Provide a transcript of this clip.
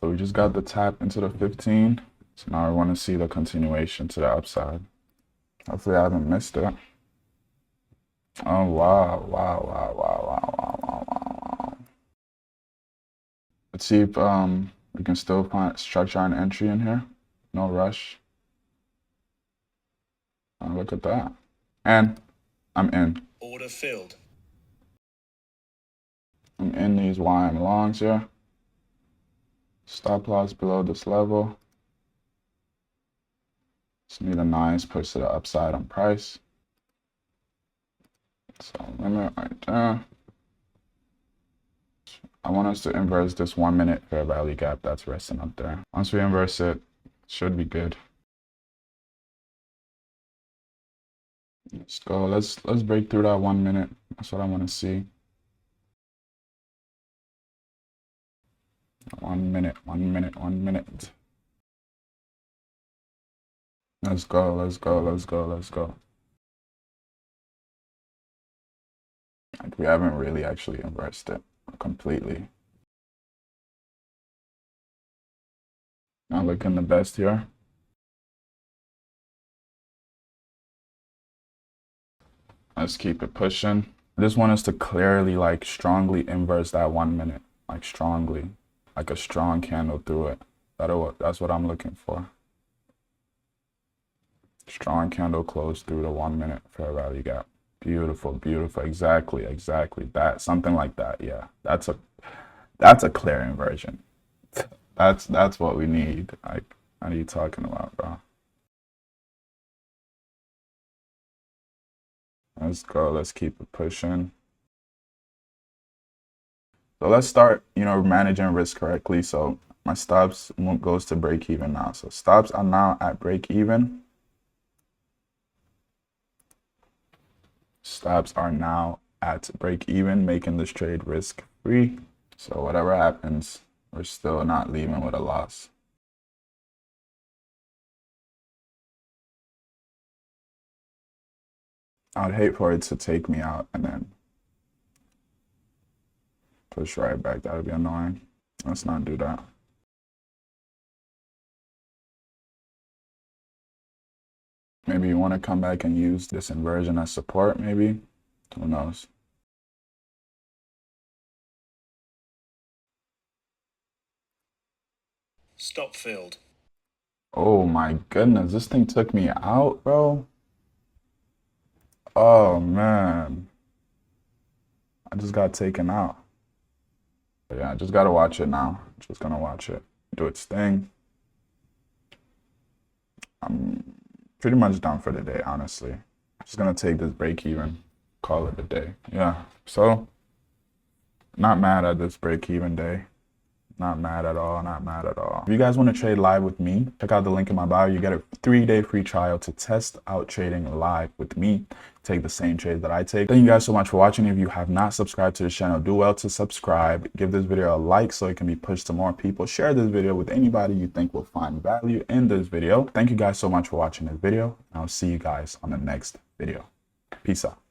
So we just got the tap into the 15. So now I want to see the continuation to the upside. Hopefully I haven't missed it. Oh, wow, wow, wow, wow, wow, wow, wow, wow, wow. Let's see if we can still find structure an entry in here. No rush. Oh, look at that. And I'm in. Order filled. I'm in these YM longs here. Stop loss below this level. Just need a nice push to the upside on price. So limit right there. I want us to inverse this 1 minute fair value gap that's resting up there. Once we inverse it, should be good. Let's go. Let's break through that 1 minute. That's what I want to see. 1 minute, 1 minute, 1 minute. Let's go, let's go, let's go, let's go. Like we haven't really actually inversed it completely. Not looking the best here. Let's keep it pushing. I just want us to clearly, like, strongly inverse that 1 minute. Like, strongly. Like a strong candle through it. That's what I'm looking for. Strong candle close through the 1 minute fair value gap. Beautiful, beautiful. Exactly, exactly. That, something like that. Yeah, that's a clear inversion. That's what we need. Like, what are you talking about, bro? Let's go. Let's keep it pushing. So let's start, managing risk correctly. So my stops goes to break even now. So stops are now at break even. Stops are now at break even, making this trade risk free. So whatever happens, we're still not leaving with a loss. I'd hate for it to take me out and then push right back. That would be annoying. Let's not do that. Maybe you want to come back and use this inversion as support, maybe. Who knows? Stop filled. Oh my goodness, this thing took me out, bro. Oh man. I just got taken out. But yeah, I just gotta watch it now. Just gonna watch it do its thing. I'm pretty much done for the day, honestly. Just gonna take this break even, call it a day. Yeah, so not mad at this break even day. Not mad at all, not mad at all. If you guys want to trade live with me, check out the link in my bio. You get a 3-day free trial to test out trading live with me. Take the same trades that I take. Thank you guys so much for watching. If you have not subscribed to the channel, do well to subscribe. Give this video a like so it can be pushed to more people. Share this video with anybody you think will find value in this video. Thank you guys so much for watching this video. I'll see you guys on the next video. Peace out.